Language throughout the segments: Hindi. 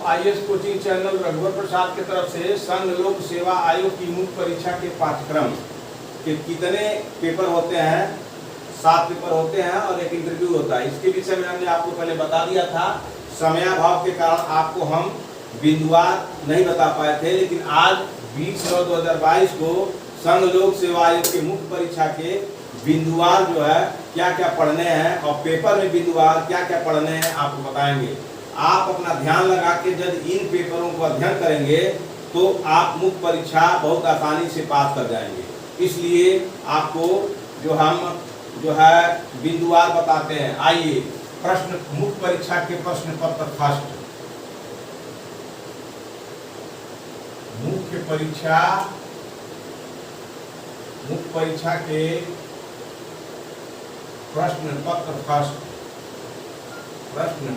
आईएएस कोचिंग चैनल रघुवर प्रसाद की तरफ से संघ लोक सेवा आयोग की मुख्य परीक्षा के पाठ्यक्रम के कितने पेपर होते हैं? 7 पेपर होते हैं और एक इंटरव्यू होता है। इसके विषय में हमने आपको पहले बता दिया था। समयाभाव के कारण आपको हम बिंदुवार नहीं बता पाए थे, लेकिन आज 20/9/2022 को संघ लोक सेवा आयोग के मुख्य परीक्षा के बिंदुवार जो है क्या क्या पढ़ने हैं और पेपर में बिंदुवार क्या क्या पढ़ने हैं आपको बताएंगे। आप अपना ध्यान लगा के जब इन पेपरों को अध्ययन करेंगे तो आप मुख्य परीक्षा बहुत आसानी से पास कर जाएंगे। इसलिए आपको जो है बिंदुवार बताते हैं। आइए प्रश्न मुख्य परीक्षा के प्रश्न पत्र फर्स्ट। मुख्य परीक्षा के प्रश्न पत्र फर्स्ट। प्रश्न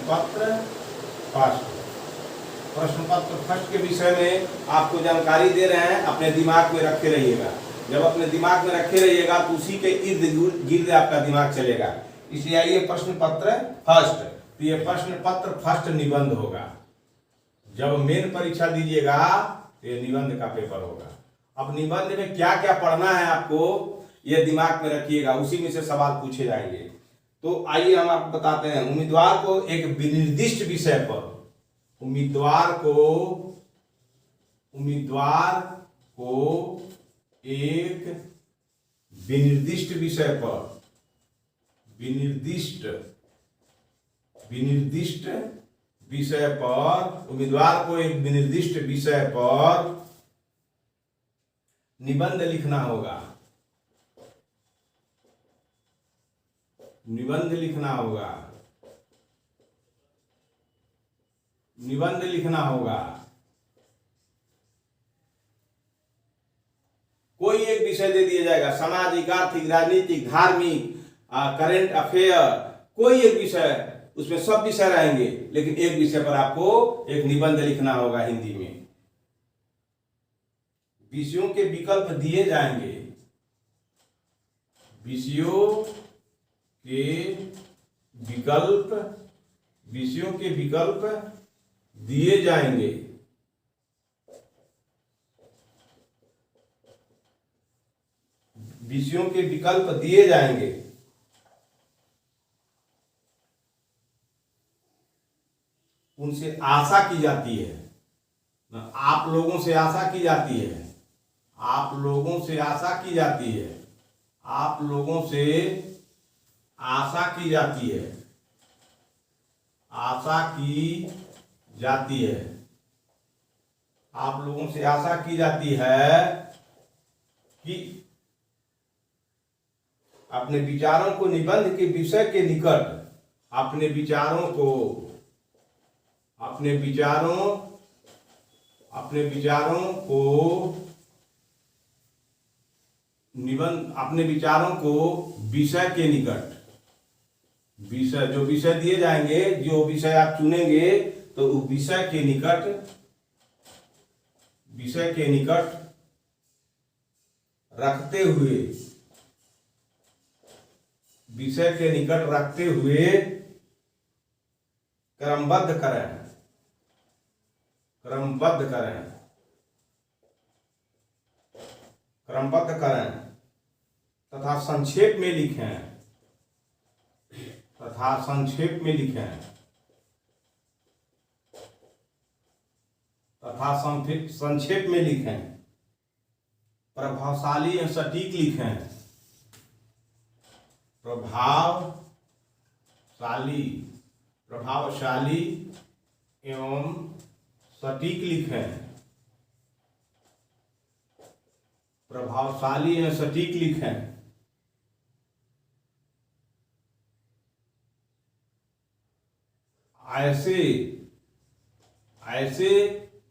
पत्र फर्स्ट के विषय में आपको जानकारी दे रहे हैं, अपने दिमाग में रखे रहिएगा। जब अपने दिमाग में रखे रहिएगा तो उसी के इर्द गिर्द आपका दिमाग चलेगा। इसलिए आइए प्रश्न पत्र फर्स्ट। तो ये प्रश्न पत्र फर्स्ट निबंध होगा। जब मेन परीक्षा दीजिएगा तो ये निबंध का पेपर होगा। अब निबंध में क्या क्या पढ़ना है आपको ये दिमाग में रखिएगा, उसी में से सवाल पूछे जाएंगे। तो आइए हम आपको बताते हैं। उम्मीदवार को एक विनिर्दिष्ट विषय पर उम्मीदवार को एक विनिर्दिष्ट विषय पर उम्मीदवार को एक विनिर्दिष्ट विषय पर निबंध लिखना होगा। निबंध लिखना होगा। कोई एक विषय दे दिया जाएगा, सामाजिक, आर्थिक, राजनीतिक, धार्मिक, करेंट अफेयर, कोई एक विषय, उसमें सब विषय रहेंगे, लेकिन एक विषय पर आपको एक निबंध लिखना होगा हिंदी में। विषयों के विकल्प दिए जाएंगे। विषयों के विकल्प दिए जाएंगे। विषयों के विकल्प दिए जाएंगे। उनसे आशा की जाती है, आप लोगों से आशा की जाती है, आप लोगों से आशा की जाती है, आप लोगों से आशा की जाती है, आशा की जाती है, आप लोगों से आशा की जाती है कि अपने विचारों को निबंध के विषय के निकट, अपने विचारों को विषय के निकट, विषय जो विषय दिए जाएंगे, जो विषय आप चुनेंगे तो उस विषय के निकट रखते हुए क्रमबद्ध करें तथा संक्षेप में लिखें। प्रभावशाली एवं सटीक लिखें। प्रभावशाली एवं सटीक लिखें। ऐसे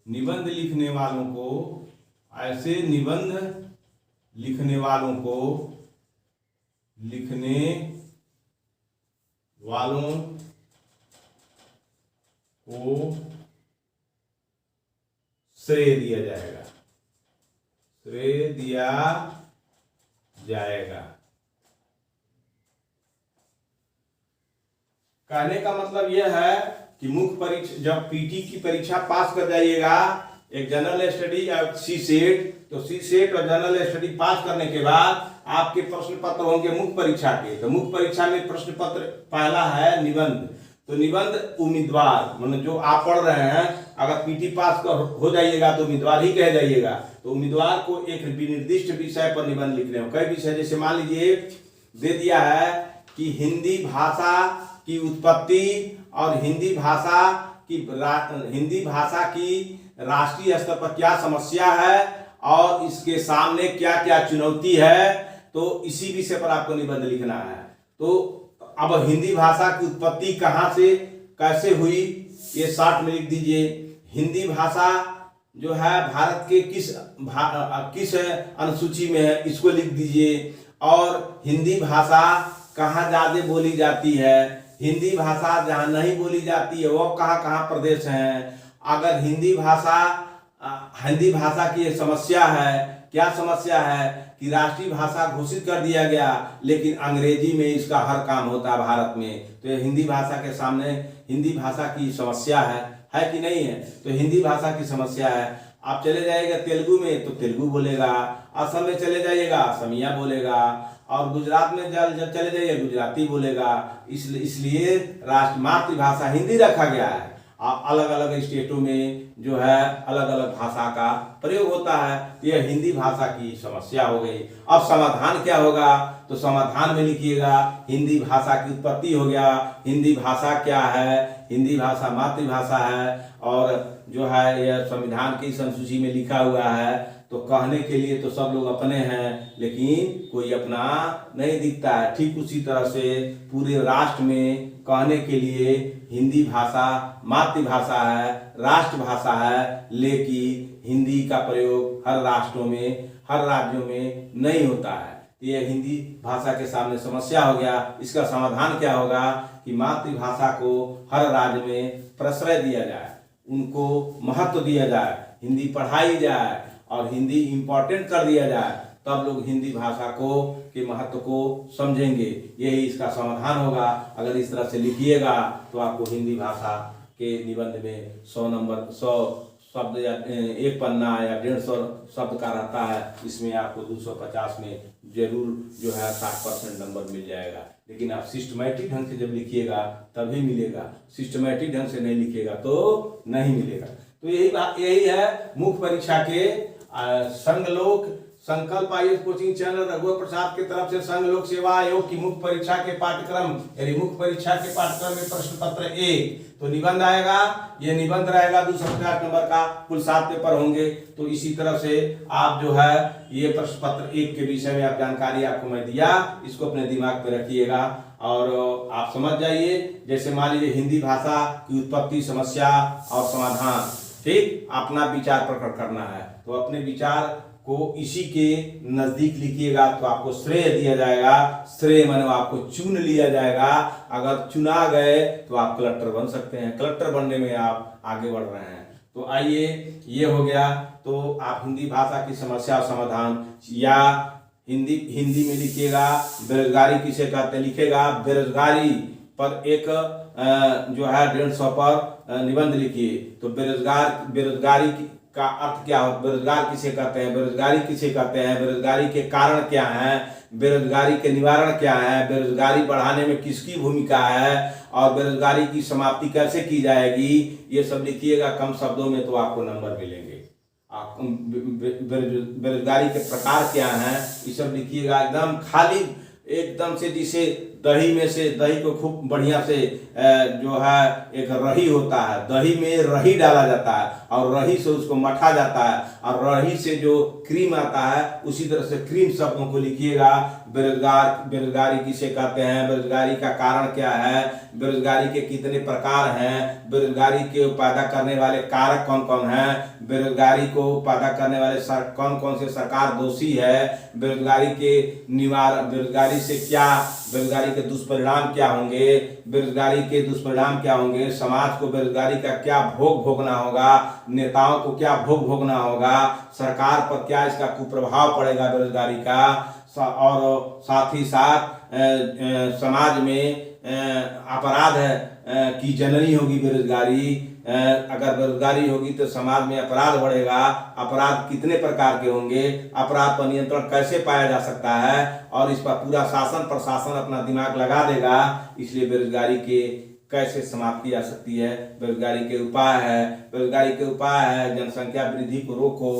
निबंध लिखने वालों को श्रेय दिया जाएगा। कहने का मतलब यह है कि मुख्य परीक्षा जब पीटी की परीक्षा पास कर जाइएगा, एक जनरल स्टडी या सी सेट, तो सी सेट और जनरल स्टडी पास करने के बाद आपके प्रश्न पत्र होंगे मुख्य परीक्षा के। तो मुख्य परीक्षा में प्रश्न पत्र पहला है निबंध। तो निबंध उम्मीदवार मतलब जो आप पढ़ रहे हैं, अगर पीटी पास हो जाइएगा तो उम्मीदवार ही कह जाइएगा। तो उम्मीदवार को एक निर्दिष्ट विषय पर निबंध लिखने हो। कई विषय, जैसे मान लीजिए दे दिया है कि हिंदी भाषा की उत्पत्ति और हिंदी भाषा की राष्ट्रीय स्तर पर क्या समस्या है और इसके सामने क्या क्या चुनौती है, तो इसी विषय पर आपको निबंध लिखना है। तो अब हिंदी भाषा की उत्पत्ति कहाँ से कैसे हुई, ये शॉर्ट में लिख दीजिए। हिंदी भाषा जो है भारत के किस अनुसूची में है, इसको लिख दीजिए। और हिंदी भाषा कहाँ ज्यादा बोली जाती है, हिंदी भाषा जहाँ नहीं बोली जाती है वो कहाँ कहाँ प्रदेश हैं। अगर हिंदी भाषा की एक समस्या है, क्या समस्या है कि राष्ट्रीय भाषा घोषित कर दिया गया, लेकिन अंग्रेजी में इसका हर काम होता है भारत में। तो ये हिंदी भाषा के सामने हिंदी भाषा की समस्या है कि नहीं है। तो हिंदी भाषा की समस्या है। आप चले जाइएगा तेलुगु में तो तेलुगु बोलेगा, असम में चले जाइएगा असमिया बोलेगा, और गुजरात में जब चले जाइए गुजराती बोलेगा। इसलिए राष्ट्र मातृभाषा हिंदी रखा गया है। अलग अलग स्टेटों में जो है अलग अलग भाषा का प्रयोग होता है। यह हिंदी भाषा की समस्या हो गई। अब समाधान क्या होगा, तो समाधान में लिखिएगा हिंदी भाषा की उत्पत्ति हो गया, हिंदी भाषा क्या है, हिंदी भाषा मातृभाषा है, और जो है यह संविधान की अनुसूची में लिखा हुआ है। तो कहने के लिए तो सब लोग अपने हैं, लेकिन कोई अपना नहीं दिखता है। ठीक उसी तरह से पूरे राष्ट्र में कहने के लिए हिंदी भाषा मातृभाषा है, राष्ट्रभाषा है, लेकिन हिंदी का प्रयोग हर राष्ट्रों में हर राज्यों में नहीं होता है। ये हिंदी भाषा के सामने समस्या हो गया। इसका समाधान क्या होगा कि मातृभाषा को हर राज्य में प्रश्रय दिया जाए, उनको महत्व दिया जाए, हिंदी पढ़ाई जाए और हिंदी इम्पोर्टेंट कर दिया जाए, तब लोग हिंदी भाषा को के महत्व को समझेंगे। यही इसका समाधान होगा। अगर इस तरह से लिखिएगा तो आपको हिंदी भाषा के निबंध में 100 शब्द या एक पन्ना या 150 शब्द का रहता है। इसमें आपको 250 में जरूर जो है 60% नंबर मिल जाएगा। लेकिन आप सिस्टमैटिक ढंग से जब लिखिएगा तभी मिलेगा, सिस्टमैटिक ढंग से नहीं लिखिएगा तो नहीं मिलेगा। तो यही है मुख्य परीक्षा के संघलोक संकल्प आईएएस कोचिंग चैनल रघुवर प्रसाद की तरफ से संघ लोक सेवा आयोग की मुख्य परीक्षा के पाठ्यक्रम यानी मुख्य परीक्षा के पाठ्यक्रम में प्रश्न पत्र 1 तो निबंध आएगा। ये निबंध रहेगा 250 नंबर का, कुल 7 पेपर होंगे। तो इसी तरह से आप जो है ये प्रश्न पत्र 1 के विषय में आप जानकारी आपको मैं दिया, इसको अपने दिमाग पे रखिएगा और आप समझ जाइए। जैसे मान लीजिए हिंदी भाषा की उत्पत्ति, समस्या और समाधान, ठीक अपना विचार प्रकट करना है तो अपने विचार को इसी के नजदीक लिखिएगा तो आपको श्रेय दिया जाएगा। श्रेय माने आपको चुन लिया जाएगा। अगर चुना गए तो आप कलेक्टर बन सकते हैं, कलेक्टर बनने में आप आगे बढ़ रहे हैं। तो आइए ये हो गया। तो आप हिंदी भाषा की समस्या और समाधान या हिंदी में लिखिएगा बेरोजगारी किसे कहते हैं, लिखेगा बेरोजगारी पर एक जो है 150 पर निबंध लिखिए। तो बेरोजगारी का अर्थ क्या हो, बेरोजगार किसे कहते हैं, बेरोजगारी किसे कहते हैं, बेरोजगारी के कारण क्या हैं, बेरोजगारी के निवारण क्या है, बेरोजगारी बढ़ाने में किसकी भूमिका है और बेरोजगारी की समाप्ति कैसे की जाएगी, ये सब लिखिएगा कम शब्दों में तो आपको नंबर मिलेंगे। बेरोजगारी के प्रकार क्या हैं ये सब लिखिएगा एकदम खाली, एकदम से जिसे दही में से दही को खूब बढ़िया से जो है एक रही होता है, दही में रही डाला जाता है और रही से उसको मथा जाता है और रही से जो क्रीम आता है उसी तरह से क्रीम शब्दों को लिखिएगा। बेरोजगारी किसे कहते हैं, बेरोजगारी का कारण क्या है, बेरोजगारी के कितने प्रकार हैं, बेरोजगारी के पैदा करने वाले कारक कौन कौन हैं, बेरोजगारी को पैदा करने वाले कौन कौन से सरकार दोषी है, बेरोजगारी के निवारण, बेरोजगारी से क्या, बेरोजगारी के दुष्परिणाम क्या होंगे, बेरोजगारी के दुष्परिणाम क्या होंगे, समाज को बेरोजगारी का क्या भोग भोगना होगा, नेताओं को क्या भोग भोगना होगा, सरकार पर क्या इसका कुप्रभाव पड़ेगा बेरोजगारी का, और साथ ही साथ समाज में अपराध की जननी होगी बेरोजगारी। अगर बेरोजगारी होगी तो समाज में अपराध बढ़ेगा। अपराध कितने प्रकार के होंगे, अपराध पर नियंत्रण कैसे पाया जा सकता है, और इस पर पूरा शासन प्रशासन अपना दिमाग लगा देगा। इसलिए बेरोजगारी के कैसे समाप्त की जा सकती है, बेरोजगारी के उपाय है। बेरोजगारी के उपाय है जनसंख्या वृद्धि को रोको,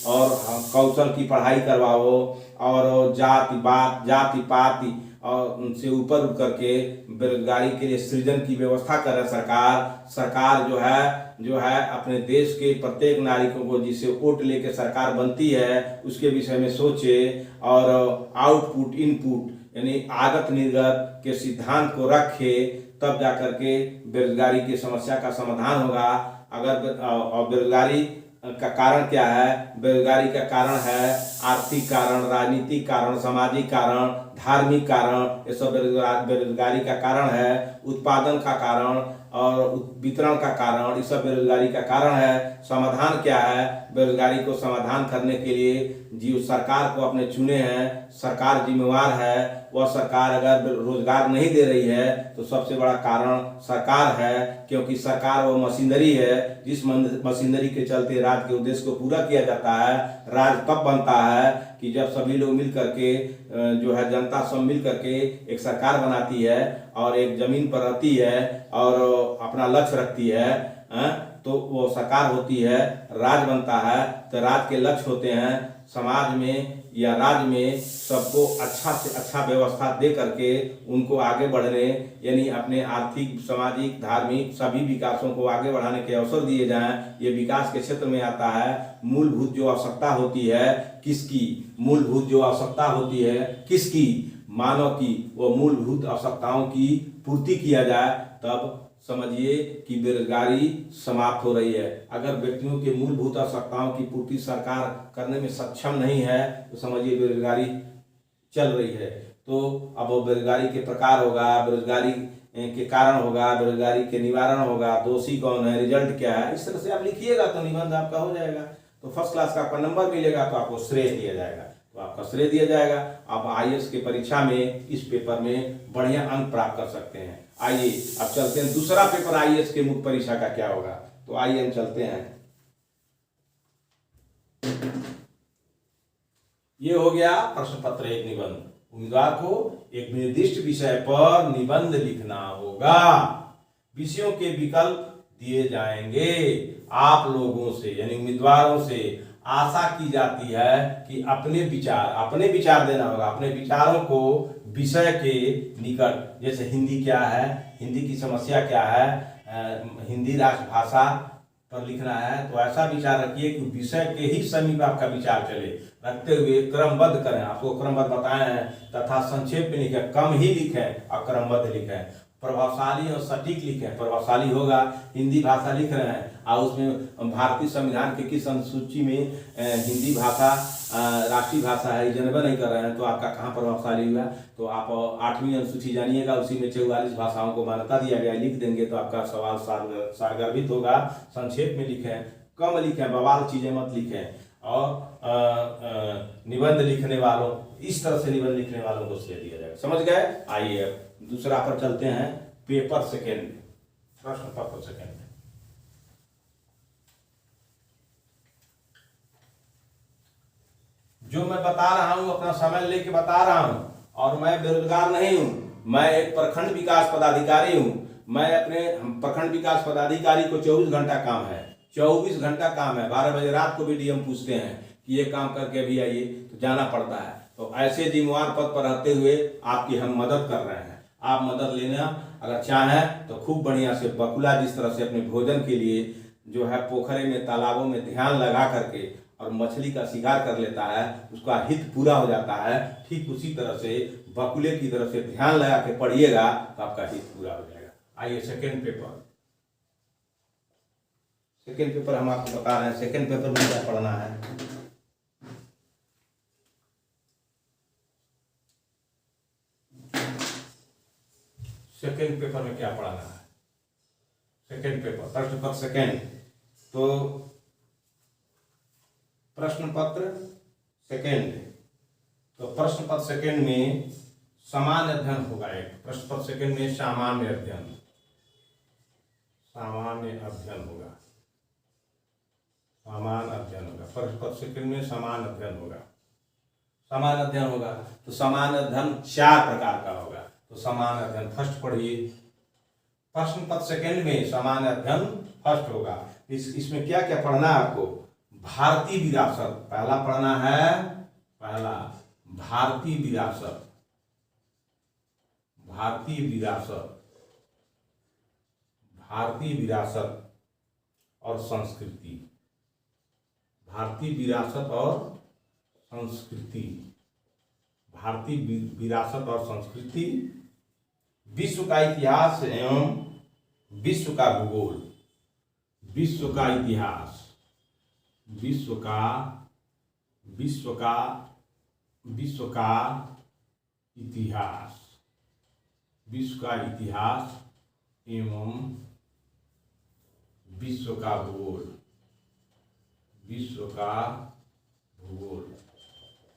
और कौशल की पढ़ाई करवाओ, और जाति पाति और उनसे ऊपर उठ करके बेरोजगारी के लिए सृजन की व्यवस्था करे सरकार जो है अपने देश के प्रत्येक नागरिकों को, जिसे वोट लेके सरकार बनती है, उसके विषय में सोचे, और आउटपुट इनपुट यानी आगत निर्गत के सिद्धांत को रखे, तब जाकर के बेरोजगारी की समस्या का समाधान होगा। अगर और बेरोजगारी का कारण क्या है? बेरोजगारी का कारण है आर्थिक कारण, राजनीतिक कारण, सामाजिक कारण, धार्मिक कारण। ये सब बेरोजगारी का कारण है। उत्पादन का कारण और वितरण का कारण, ये सब बेरोजगारी का कारण है। समाधान क्या है? बेरोजगारी को समाधान करने के लिए जो सरकार को अपने चुने हैं, सरकार जिम्मेवार है। वह सरकार अगर रोजगार नहीं दे रही है तो सबसे बड़ा कारण सरकार है, क्योंकि सरकार वो मशीनरी है जिस मशीनरी के चलते राज्य के उद्देश्य को पूरा किया जाता है। राज्य तब बनता है कि जब सभी लोग मिल करके जो है जनता सब मिल करके एक सरकार बनाती है, और एक जमीन पर रहती है, और अपना लक्ष्य रखती है, तो वो सरकार होती है। राज्य बनता है तो राज्य के लक्ष्य होते हैं समाज में या राज्य में सबको अच्छा से अच्छा व्यवस्था दे करके उनको आगे बढ़ने, यानी अपने आर्थिक, सामाजिक, धार्मिक सभी विकासों को आगे बढ़ाने के अवसर दिए जाएं। ये विकास के क्षेत्र में आता है। मूलभूत जो आवश्यकता होती है किसकी? मूलभूत जो आवश्यकता होती है किसकी? मानव की। वो मूलभूत आवश्यकताओं की पूर्ति किया जाए, तब समझिए कि बेरोजगारी समाप्त हो रही है। अगर व्यक्तियों के मूलभूत आवश्यकताओं की पूर्ति सरकार करने में सक्षम नहीं है तो समझिए बेरोजगारी चल रही है। तो अब बेरोजगारी के प्रकार होगा, बेरोजगारी के कारण होगा, बेरोजगारी के निवारण होगा, दोषी कौन है, रिजल्ट क्या है, इस तरह से आप लिखिएगा तो निबंध आपका हो जाएगा। तो फर्स्ट क्लास का आपका नंबर मिलेगा, तो आपको श्रेय दिया जाएगा, तो आपका श्रेय दिया जाएगा। आप आईएएस के परीक्षा में इस पेपर में बढ़िया अंक प्राप्त कर सकते हैं। आइए अब चलते हैं दूसरा पेपर आईएएस के मुख्य परीक्षा का क्या होगा। तो आइए हम चलते हैं। ये हो गया प्रश्न पत्र एक निबंध। उम्मीदवार को एक निर्दिष्ट विषय पर निबंध लिखना होगा। विषयों के विकल्प दिए जाएंगे। आप लोगों से यानी उम्मीदवारों से आशा की जाती है कि अपने विचार देना होगा। अपने विचारों को विषय के निकट, जैसे हिंदी क्या है, हिंदी की समस्या क्या है, हिंदी राष्ट्रभाषा पर लिखना है, तो ऐसा विचार रखिए कि विषय के ही समीप आपका विचार चले, रखते हुए क्रमबद्ध करें। आपको क्रमबद्ध बताए हैं, तथा संक्षेप में लिखें, कम ही लिखें और क्रमबद्ध लिखें। प्रभावशाली और सटीक लिखें। प्रभावशाली होगा, हिंदी भाषा लिख रहे हैं और उसमें भारतीय संविधान के किस अनुसूची में हिंदी भाषा राष्ट्रीय भाषा है जनबे नहीं कर रहे हैं, तो आपका कहाँ प्रभावशाली हुआ? तो आप 8वीं अनुसूची जानिएगा, उसी में 44 भाषाओं को मान्यता दिया गया, लिख देंगे तो आपका सवाल सारगर्भित होगा। संक्षेप में लिखें, कम लिखें, बवाल चीजें मत लिखें, और निबंध लिखने वालों, इस तरह से निबंध लिखने वालों को श्रेय दिया जाएगा। समझ गए? आइए दूसरा पर चलते हैं, पेपर सेकेंड, प्रश्न पत्र सेकेंड। जो मैं बता रहा हूं अपना समय लेके बता रहा हूं, और मैं बेरोजगार नहीं हूं, मैं एक प्रखंड विकास पदाधिकारी हूं। मैं अपने प्रखंड विकास पदाधिकारी को 24 घंटा काम है, 24 घंटा काम है। 12 बजे रात को भी डीएम पूछते हैं कि ये काम करके अभी आइए, तो जाना पड़ता है। तो ऐसे जिम्मेवार पद पर रहते हुए आपकी हम मदद कर रहे हैं। आप मदद लेना अगर चाहें तो खूब बढ़िया से, बकुला जिस तरह से अपने भोजन के लिए जो है पोखरे में, तालाबों में ध्यान लगा करके और मछली का शिकार कर लेता है, उसका हित पूरा हो जाता है, ठीक उसी तरह से बकुले की तरफ से ध्यान लगा के पढ़िएगा तो आपका हित पूरा हो जाएगा। आइए सेकेंड पेपर। सेकेंड पेपर हम आपको बता रहे हैं, सेकेंड पेपर में क्या पढ़ना है। सेकेंड पेपर में क्या पढ़ाना है? सेकेंड पेपर, प्रश्न पत्र सेकेंड। तो प्रश्न पत्र सेकेंड, तो प्रश्न पत्र सेकेंड में सामान्य अध्ययन होगा। एक प्रश्न पत्र सेकेंड में सामान्य अध्ययन, सामान्य अध्ययन होगा, समान अध्ययन होगा। पर सेकंड में समान अध्ययन होगा, समान अध्ययन होगा। तो समान अध्ययन 4 प्रकार का होगा। तो समान अध्ययन फर्स्ट पढ़िए, प्रश्न पत्र सेकंड में समान अध्ययन फर्स्ट होगा। इसमें क्या क्या पढ़ना है आपको? भारतीय विरासत पहला पढ़ना है, पहला भारतीय विरासत, भारतीय विरासत, भारतीय विरासत और संस्कृति, भारतीय विरासत और संस्कृति, भारतीय विरासत और संस्कृति, विश्व का इतिहास एवं विश्व का भूगोल, विश्व का इतिहास, विश्व का विश्व का विश्व का इतिहास, विश्व का इतिहास एवं विश्व का भूगोल, विश्व का भूगोल,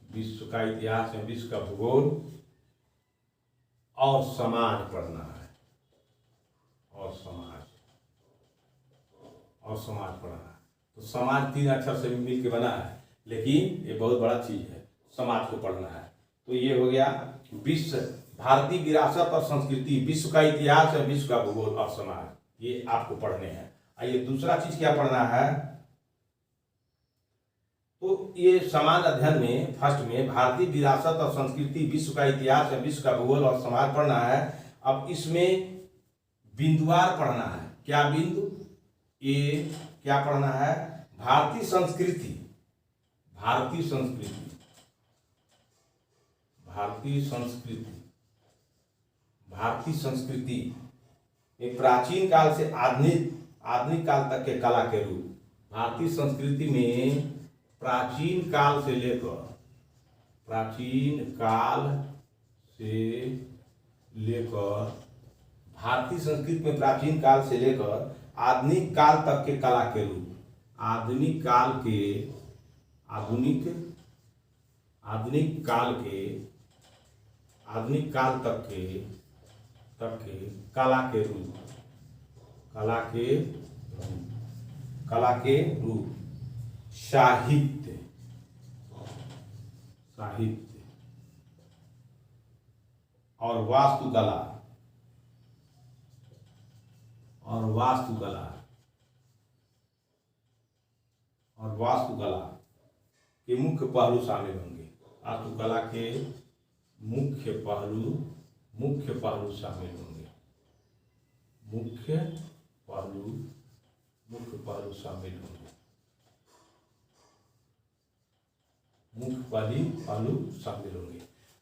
विश्व का इतिहास एवं विश्व का भूगोल और समाज पढ़ना है, और समाज, और समाज पढ़ना है। तो समाज 3 अक्षर से मिल के बना है, लेकिन ये बहुत बड़ा चीज है, समाज को पढ़ना है। तो ये हो गया विश्व, भारतीय विरासत और संस्कृति, विश्व का इतिहास है, विश्व का भूगोल और समाज, ये आपको पढ़ने हैं। आइए दूसरा चीज क्या पढ़ना है? तो ये समान अध्ययन में फर्स्ट में भारतीय विरासत और संस्कृति, विश्व का इतिहास है, विश्व का भूगोल और समाज पढ़ना है। अब इसमें बिंदुवार पढ़ना है। क्या बिंदु? ये क्या पढ़ना है? भारतीय संस्कृति, भारतीय संस्कृति, भारतीय संस्कृति, भारतीय संस्कृति में प्राचीन काल से आधुनिक काल तक के कला के रूप। भारतीय संस्कृति में प्राचीन काल से लेकर, प्राचीन काल से लेकर, भारतीय संस्कृति में प्राचीन काल से लेकर आधुनिक काल तक के कला के रूप, आधुनिक काल के, आधुनिक काल के, आधुनिक काल तक के कला के रूप, कला के रूप, कला के रूप, साहित्य, साहित्य और वास्तुकला, और वास्तुकला, और वास्तुकला के मुख्य पहलू शामिल होंगे। वास्तुकला के मुख्य पहलू शामिल होंगे, मुख्य पहलू शामिल होंगे, मुख्य पहलू शामिल होंगे।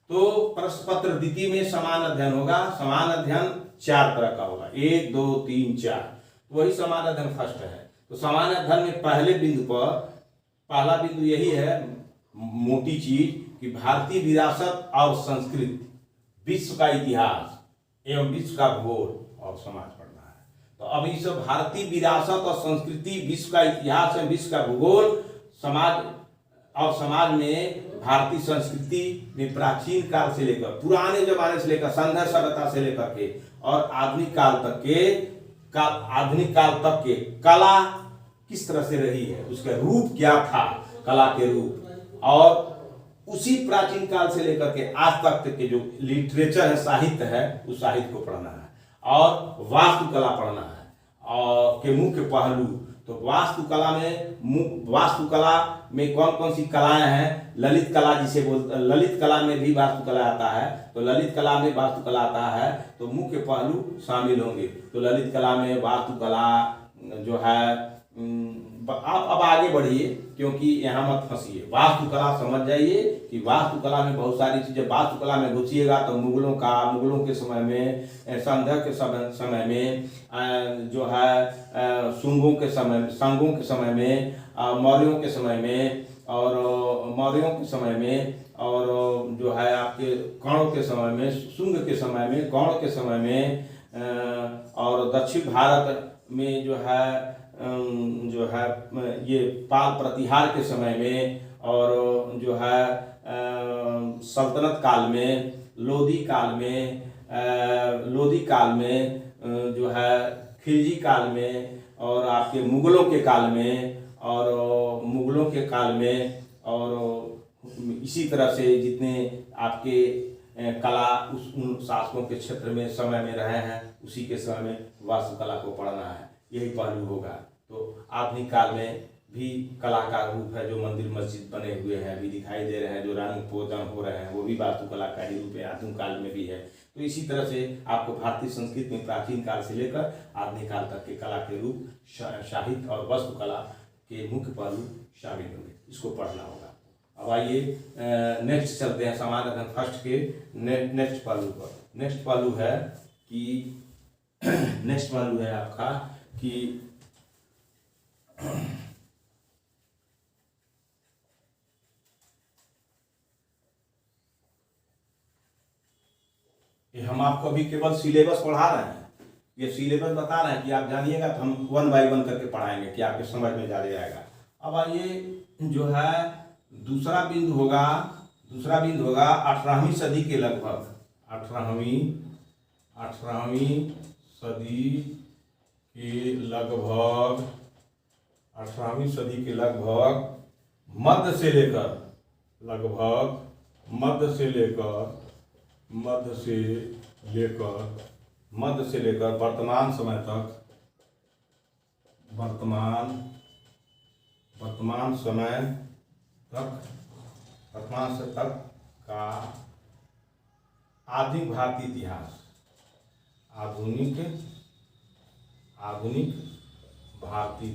तो प्रश्न पत्र द्वितीय में समान अध्ययन होगा। समान अध्ययन 4 तरह का होगा, 1 2 3 4, वही समान अध्ययन फर्स्ट है। तो समान अध्ययन में पहले बिंदु पर, पहला बिंदु यही है मोटी चीज कि भारतीय विरासत और संस्कृति, विश्व का इतिहास एवं विश्व का भूगोल और समाज पढ़ना है। तो अब इस भारतीय विरासत और संस्कृति, विश्व का इतिहास एवं विश्व का भूगोल, समाज और समाज में भारतीय संस्कृति में प्राचीन काल से लेकर, पुराने जमाने से लेकर, संध्या सभ्यता से लेकर के और आधुनिक काल तक के कला किस तरह से रही है, उसका रूप क्या था, कला के रूप, और उसी प्राचीन काल से लेकर के आज तक के जो लिटरेचर है, साहित्य है, उस साहित्य को पढ़ना है। और वास्तुकला पढ़ना है और के मुख्य पहलू। तो वास्तुकला में कौन कौन सी कलाएं हैं? ललित कला जिसे बोलते, ललित कला में भी वास्तुकला आता है। तो ललित कला में वास्तुकला आता है, तो मुख्य पहलू शामिल होंगे। तो ललित कला में वास्तुकला जो है, आप अब आगे बढ़िए क्योंकि यहाँ मत फंसिए। वास्तुकला समझ जाइए कि वास्तुकला में बहुत सारी चीजें, वास्तुकला में घुसिएगा तो मुगलों के समय में, संध्या के समय में, जो है शुंगों के समय में, मौर्यों के समय में, और जो है आपके कौड़ों के समय में, शुंग के समय में, गौड़ के समय में, और दक्षिण भारत में जो है ये पाल प्रतिहार के समय में, और जो है सल्तनत काल में, लोधी काल में जो है खिलजी काल में और आपके मुगलों के काल में और मुगलों के काल में और इसी तरह से जितने आपके कला उन शासकों के क्षेत्र में समय में रहे हैं, उसी के समय में वास्तुकला को पढ़ना है, यही पहलू होगा। तो आधुनिक काल में भी कला का रूप है, जो मंदिर मस्जिद बने हुए हैं अभी दिखाई दे रहे हैं, जो रंग पोतन हो रहे हैं, वो भी वास्तुकला का ही रूप है, आधुनिक काल में भी है। तो इसी तरह से आपको भारतीय संस्कृति में प्राचीन काल से लेकर आधुनिक काल तक के कला के रूप, साहित्य और वास्तुकला के मुख्य पहलू शामिल होंगे, इसको पढ़ना होगा। अब आइए नेक्स्ट चलते हैं, सामान्य अध्ययन फर्स्ट के नेक्स्ट पहलू पर। नेक्स्ट पहलू है कि नेक्स्ट पहलू है आपका कि हम आपको अभी केवल सिलेबस पढ़ा रहे हैं, ये सिलेबस बता रहे हैं कि आप जानिएगा, तो हम 1 बाय 1 करके पढ़ाएंगे कि आपके समझ में जा जाएगा। अब आइए जो है दूसरा बिंदु होगा 18वीं सदी के लगभग, 18वीं सदी के लगभग, 18वीं सदी के लगभग मध्य से लेकर वर्तमान समय तक, वर्तमान समय तक का आधुनिक भारतीय इतिहास, आधुनिक भारतीय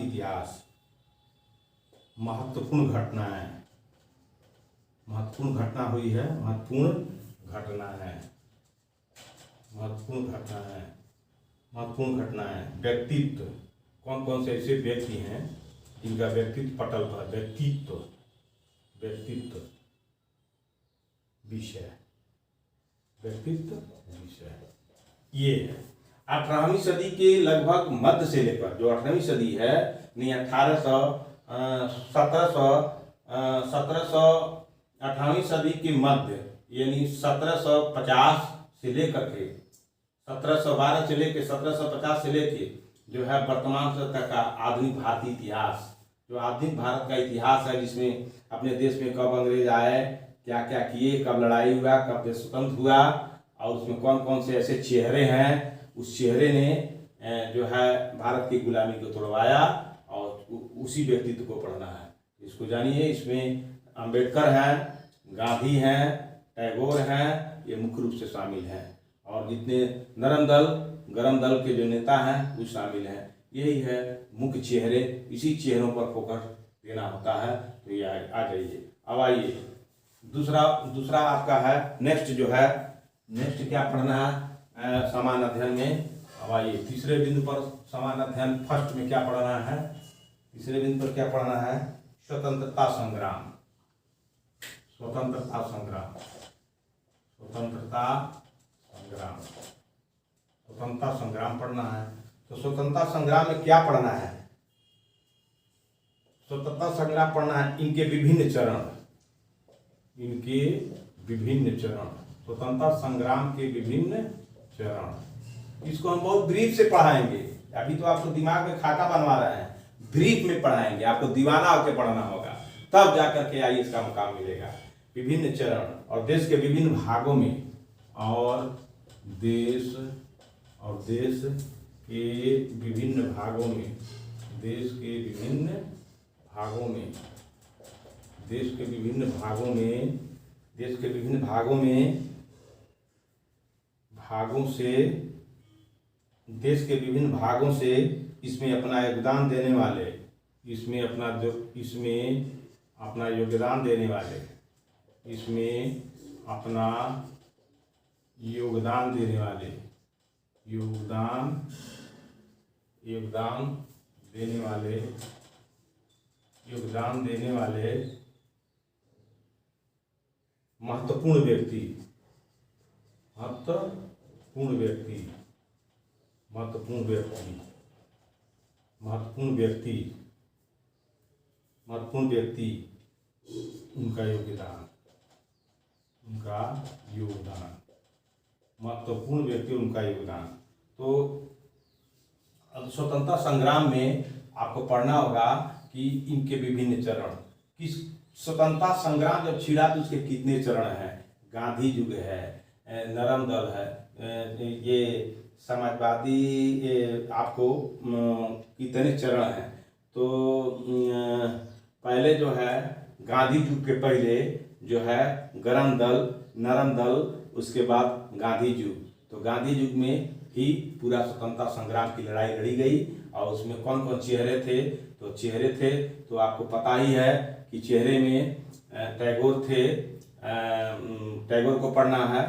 इतिहास, महत्वपूर्ण घटना हुई है, महत्वपूर्ण घटनाएं, व्यक्तित्व, कौन कौन से ऐसे व्यक्ति हैं जिनका व्यक्तित्व पटल पर, व्यक्तित्व विषय, ये है। 18वीं सदी के लगभग मध्य से लेकर, जो 18वीं सदी है, नहीं 18वीं सदी के मध्य, यानी 1750 से लेकर के 1712 से लेके 1750 से लेके जो है वर्तमान तक का आधुनिक भारतीय इतिहास, जो आधुनिक भारत का इतिहास है, जिसमें अपने देश में कब अंग्रेज आए, क्या क्या किए, कब लड़ाई हुआ, कब देश स्वतंत्र हुआ, और उसमें कौन कौन से ऐसे चेहरे हैं, उस चेहरे ने जो है भारत की गुलामी को तोड़वाया, और उसी व्यक्तित्व को पढ़ना है, इसको जानिए। इसमें अंबेडकर हैं, गांधी हैं, टैगोर हैं, ये मुख्य रूप से शामिल हैं, और जितने नरम दल गरम दल के जो नेता हैं वो शामिल हैं। यही है मुख्य चेहरे, इसी चेहरों पर फोकस देना होता है। तो ये आ जाइए। अब आइए दूसरा आपका है नेक्स्ट क्या पढ़ना है सामान्य अध्ययन में। अब आइए तीसरे बिंदु पर, सामान्य अध्ययन फर्स्ट में क्या पढ़ना है, तीसरे बिंदु पर क्या पढ़ना है, स्वतंत्रता संग्राम पढ़ना है। तो स्वतंत्रता संग्राम में क्या पढ़ना है, स्वतंत्रता संग्राम पढ़ना है, इनके विभिन्न चरण, स्वतंत्रता संग्राम के विभिन्न चरण। इसको हम बहुत ब्रीफ से पढ़ाएंगे, अभी तो आपको दिमाग में खाका बनवा रहे हैं, ब्रीफ में पढ़ाएंगे, आपको दीवाना होकर पढ़ना होगा, तब जाकर के आइए इसका मुकाम मिलेगा। विभिन्न चरण और देश के विभिन्न भागों में, और देश के विभिन्न भागों में, देश के विभिन्न भागों से इसमें अपना योगदान देने वाले, योगदान देने वाले महत्वपूर्ण व्यक्ति उनका योगदान, उनका योगदान, महत्वपूर्ण व्यक्ति उनका योगदान। तो अब स्वतंत्रता संग्राम में आपको पढ़ना होगा कि इनके विभिन्न चरण, किस स्वतंत्रता संग्राम जब छिड़ा तो उसके कितने चरण हैं। गांधी युग है, नरम दल है, ये समाजवादी, आपको कितने चरण हैं। तो पहले जो है गांधी युग के पहले जो है गरम दल, नरम दल, उसके बाद गांधी युग। तो गांधी युग में ही पूरा स्वतंत्रता संग्राम की लड़ाई लड़ी गई। और उसमें कौन कौन चेहरे थे, तो चेहरे थे तो आपको पता ही है कि चेहरे में टैगोर थे, टैगोर को पढ़ना है,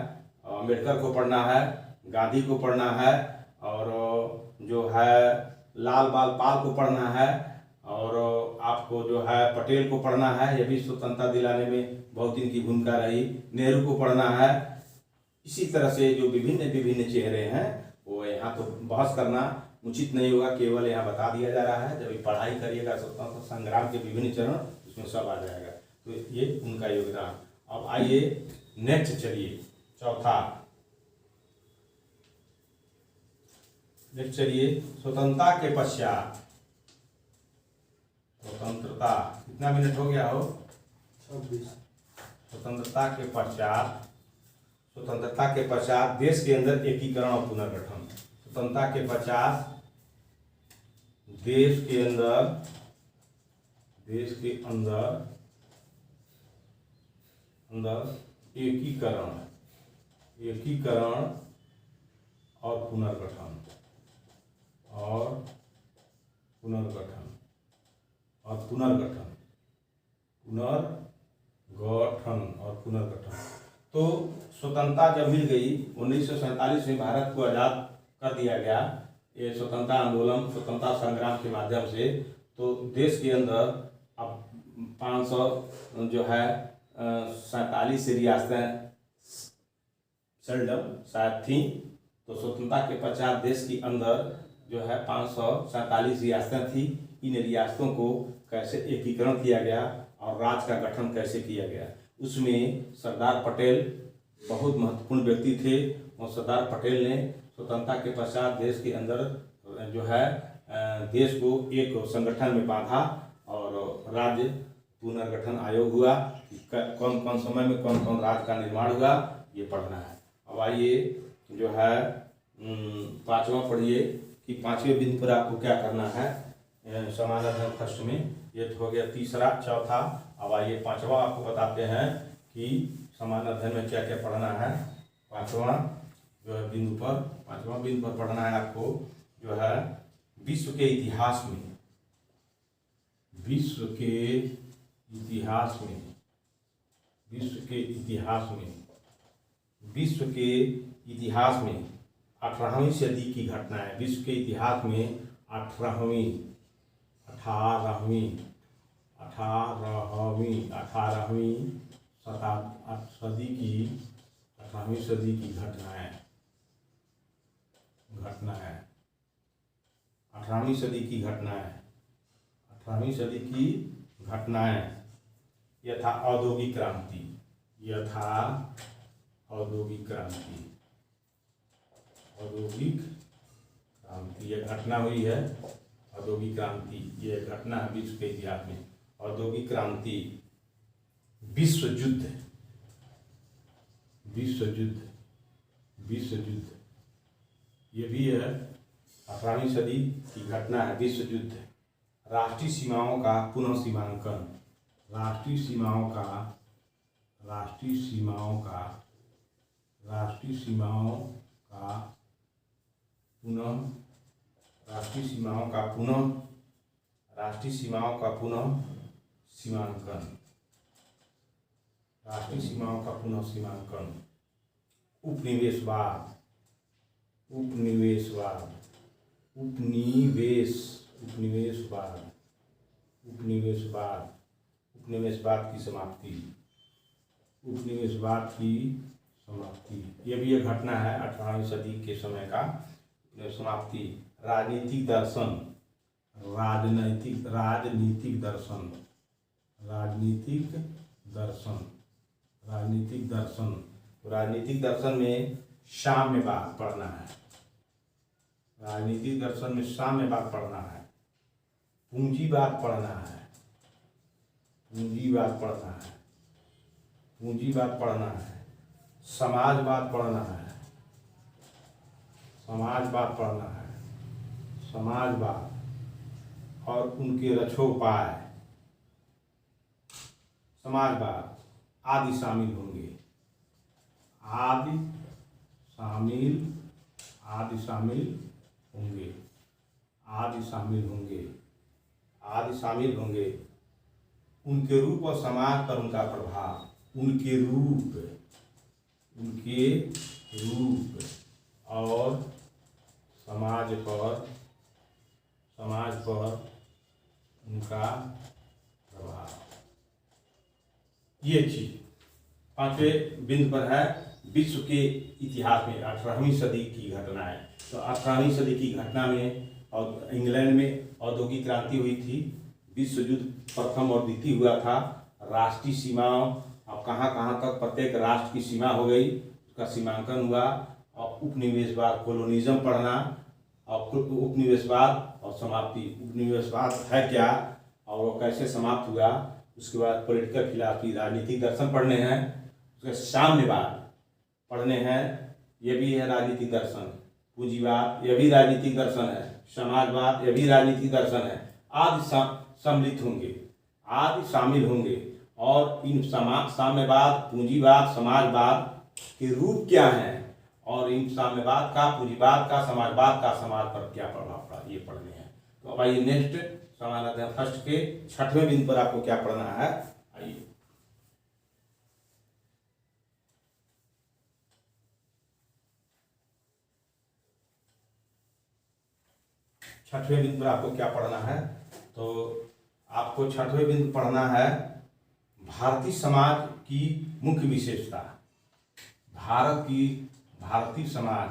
अम्बेडकर को पढ़ना है, गांधी को पढ़ना है, और जो है लाल बाल पाल को पढ़ना है, और आपको जो है पटेल को पढ़ना है, ये भी स्वतंत्रता दिलाने में बहुत इनकी भूमिका रही। नेहरू को पढ़ना है। इसी तरह से जो विभिन्न विभिन्न चेहरे हैं वो यहाँ तो बहस करना उचित नहीं होगा, केवल यहाँ बता दिया जा रहा है। जब ये पढ़ाई करिएगा स्वतंत्रता संग्राम के विभिन्न चरण, उसमें सब आ जाएगा। तो ये उनका योगदान। अब आइए नेक्स्ट चलिए, चौथा नेक्स्ट चलिए, स्वतंत्रता के पश्चात। स्वतंत्रता कितना मिनट हो गया हो? 26। स्वतंत्रता के पश्चात, स्वतंत्रता के पश्चात देश के अंदर एकीकरण और पुनर्गठन। स्वतंत्रता के पश्चात देश के अंदर एकीकरण और पुनर्गठन और पुनर्गठन। तो स्वतंत्रता जब मिल गई, 1947 में भारत को आज़ाद कर दिया गया, ये स्वतंत्रता आंदोलन, स्वतंत्रता संग्राम के माध्यम से। तो देश के अंदर अब 500 जो है 47 रियासतें शायद थी। तो स्वतंत्रता के पश्चात देश के अंदर जो है 547 रियासतें थी। इन रियासतों को कैसे एकीकरण किया गया और राज्य का गठन कैसे किया गया, उसमें सरदार पटेल बहुत महत्वपूर्ण व्यक्ति थे। और सरदार पटेल ने स्वतंत्रता के पश्चात देश के अंदर जो है देश को एक संगठन में बांधा और राज्य पुनर्गठन आयोग हुआ। कौन कौन समय में कौन कौन राज्य का निर्माण हुआ, ये पढ़ना है। अब आइए जो है पांचवा पढ़िए कि पांचवें बिंदु पर आपको क्या करना है। समान अध्ययन फर्स्ट में ये तो हो गया तीसरा, चौथा। अब आइए पांचवा आपको बताते हैं कि समान अध्ययन में क्या क्या पढ़ना है। पांचवा जो है बिंदु पर, पांचवा बिंदु पर पढ़ना है आपको जो है विश्व के इतिहास में, विश्व के इतिहास में 18वीं सदी की घटना है। विश्व के इतिहास में 18वीं सदी की घटना है। 18वीं सदी की घटनाएं। यह था औद्योगिक क्रांति, यह घटना हुई है। औद्योगिक क्रांति ये घटना है विश्व के इतिहास में। औद्योगिक क्रांति, विश्व युद्ध, ये भी है 18वीं सदी की घटना है। विश्व युद्ध, राष्ट्रीय सीमाओं का पुनः सीमांकन, राष्ट्रीय सीमाओं का पुनः सीमांकन। उपनिवेशवाद की समाप्ति, ये भी एक घटना है 18वीं सदी के समय का समाप्ति। राजनीतिक राजनीतिक दर्शन, राजनीतिक दर्शन में साम्यवाद पढ़ना है। राजनीतिक दर्शन में साम्यवाद पढ़ना है, पूंजीवाद पढ़ना है, पूंजीवाद पढ़ना है, पूंजीवाद पढ़ना है, समाजवाद पढ़ना है, समाजवाद पढ़ना है, समाजवाद और उनके रचोपाय, समाजवाद आदि शामिल होंगे, आदि शामिल, आदि शामिल होंगे, आदि शामिल होंगे, आदि शामिल होंगे। उनके रूप और समाज पर उनका प्रभाव, उनके रूप, उनके रूप और समाज पर, समाज पर उनका प्रभाव। ये चीज 5वें बिंदु पर है विश्व के इतिहास में 18वीं सदी की घटना है। तो 18वीं सदी की घटना में और इंग्लैंड में औद्योगिक क्रांति हुई थी, विश्व युद्ध प्रथम और द्वितीय हुआ था, राष्ट्रीय सीमाओं अब कहाँ कहाँ तक प्रत्येक राष्ट्र की सीमा हो गई, उसका सीमांकन हुआ। और उपनिवेशवाद, कोलोनिज्म पढ़ना, और उपनिवेशवाद और समाप्ति, उपनिवेशवाद है क्या और वो कैसे समाप्त हुआ। उसके बाद पॉलिटिकल फिलॉसफी, राजनीतिक दर्शन पढ़ने हैं। उसके साम्यवाद पढ़ने हैं, ये भी है राजनीतिक दर्शन। पूंजीवाद ये भी राजनीतिक दर्शन है, समाजवाद ये भी राजनीतिक दर्शन है। आदि सम्मिलित होंगे, आदि शामिल होंगे। और इन साम्यवाद, पूंजीवाद, समाजवाद के रूप क्या हैं और इन साम्यवाद का, पूंजीवाद का, समाजवाद का समाज पर क्या प्रभाव पड़ा, ये पढ़ने हैं। तो अब आइए नेक्स्ट समान अध्ययन फर्स्ट के 6वें बिंदु पर आपको क्या पढ़ना है। आइए 6वें बिंदु पर आपको क्या पढ़ना है। तो आपको 6वें बिंदु पढ़ना है भारतीय समाज की मुख्य विशेषता। भारत की, भारतीय समाज,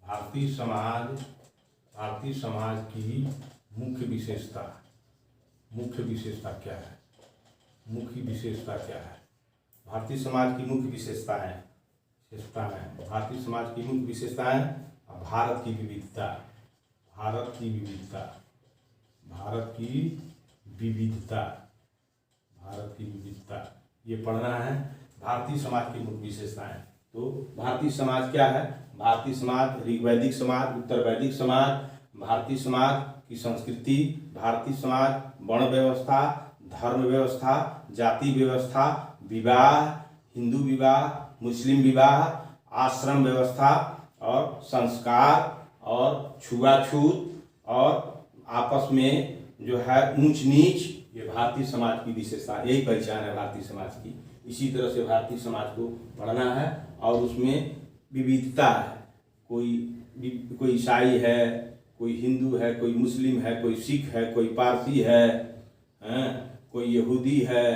भारतीय समाज, भारतीय समाज की मुख्य विशेषता। मुख्य विशेषता क्या है, मुख्य विशेषता क्या है। भारतीय समाज की मुख्य विशेषताएं, विशेषताएं, भारतीय समाज की मुख्य विशेषताएं। भारत की विविधता, भारत की विविधता, भारत की विविधता, भारत की विविधता, ये पढ़ना है। भारतीय समाज की मुख्य विशेषताएं। तो भारतीय समाज क्या है, भारतीय समाज ऋग्वैदिक समाज, उत्तर वैदिक समाज, भारतीय समाज की संस्कृति, भारतीय समाज वर्ण व्यवस्था, धर्म व्यवस्था, जाति व्यवस्था, विवाह, हिंदू विवाह, मुस्लिम विवाह, आश्रम व्यवस्था और संस्कार और छुआछूत और आपस में जो है ऊंच नीच, ये भारतीय समाज की विशेषता, यही पहचान है भारतीय समाज की। इसी तरह से भारतीय समाज को पढ़ना है और उसमें विविधता है। कोई ईसाई है, कोई हिंदू है, कोई मुस्लिम है, कोई सिख है, कोई पारसी है, कोई यहूदी है,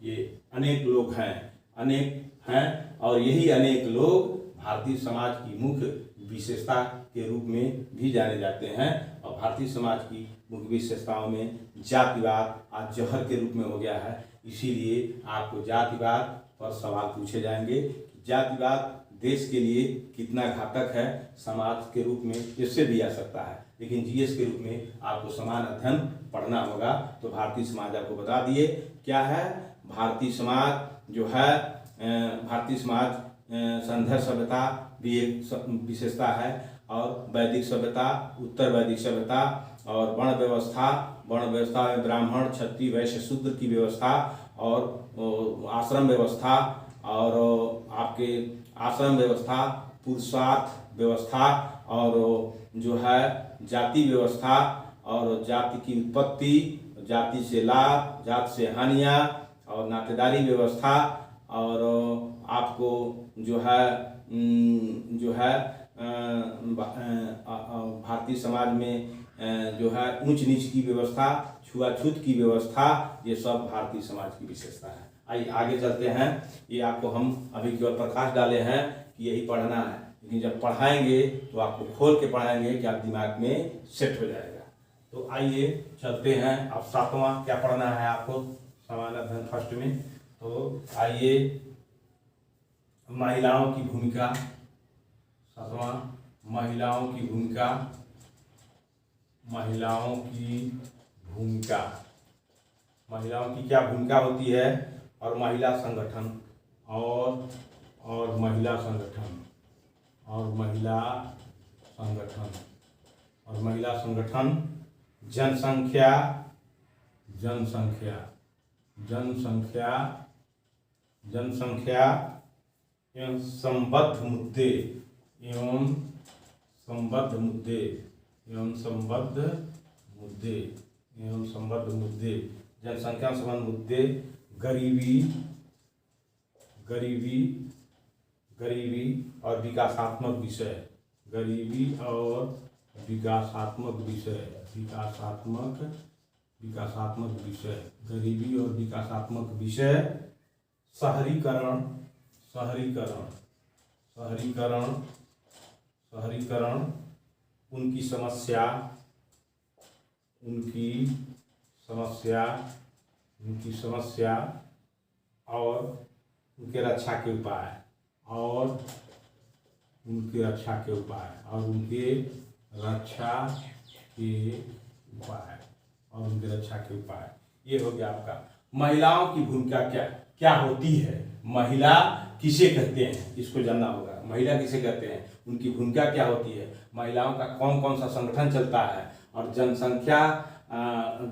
ये अनेक लोग हैं, अनेक हैं। और यही अनेक लोग भारतीय समाज की मुख्य विशेषता के रूप में भी जाने जाते हैं। और भारतीय समाज की मुख्य विशेषताओं में जातिवाद आज जहर के रूप में हो गया है। इसीलिए आपको जातिवाद पर सवाल पूछे जाएंगे कि जातिवाद देश के लिए कितना घातक है, समाज के रूप में इससे भी आ सकता है। लेकिन जीएस के रूप में आपको समान अध्ययन पढ़ना होगा। तो भारतीय समाज आपको बता दिए क्या है। भारतीय समाज जो है, भारतीय समाज संध्या सभ्यता भी एक विशेषता है, और वैदिक सभ्यता, उत्तर वैदिक सभ्यता और वर्ण व्यवस्था, वर्ण व्यवस्था में ब्राह्मण, क्षत्रिय, वैश्य, शूद्र की व्यवस्था और आश्रम व्यवस्था, और आपके आश्रम व्यवस्था, पुरुषार्थ व्यवस्था, और जो है जाति व्यवस्था, और जाति की उत्पत्ति, जाति से लाभ, जाति से हानियाँ, और नातेदारी व्यवस्था, और आपको जो है भारतीय समाज में जो है ऊंच नीच की व्यवस्था, छुआछूत की व्यवस्था, ये सब भारतीय समाज की विशेषता है। आइए आगे चलते हैं। ये आपको हम अभी केवल प्रकाश डाले हैं कि यही पढ़ना है, लेकिन जब पढ़ाएंगे तो आपको खोल के पढ़ाएंगे कि आप दिमाग में सेट हो जाएगा। तो आइए चलते हैं। अब 7वां क्या पढ़ना है आपको समान अध्ययन फर्स्ट में। तो आइए महिलाओं की भूमिका। 7वां, महिलाओं की भूमिका। महिलाओं की भूमिका, महिलाओं की क्या भूमिका होती है, और महिला संगठन, और महिला संगठन, और महिला संगठन, और महिला संगठन। जनसंख्या, जनसंख्या, जनसंख्या, जनसंख्या एवं संबद्ध मुद्दे, एवं संबद्ध मुद्दे, एवं संबद्ध मुद्दे, एवं संबद्ध मुद्दे। जनसंख्या संबंध मुद्दे। गरीबी, गरीबी, गरीबी और विकासात्मक विषय। गरीबी और विकासात्मक विषय, विकासात्मक, विकासात्मक विषय। गरीबी और विकासात्मक विषय। शहरीकरण, शहरीकरण, शहरीकरण, शहरीकरण, उनकी समस्या, उनकी समस्या, उनकी समस्या और उनके रक्षा के उपाय, और उनके रक्षा के उपाय, और उनके रक्षा के उपाय, और उनके रक्षा के उपाय। ये हो गया आपका। महिलाओं की भूमिका क्या क्या होती है, महिला किसे कहते हैं, इसको जानना होगा। महिला किसे कहते हैं, उनकी भूमिका क्या होती है, महिलाओं का कौन कौन सा संगठन चलता है, और जनसंख्या,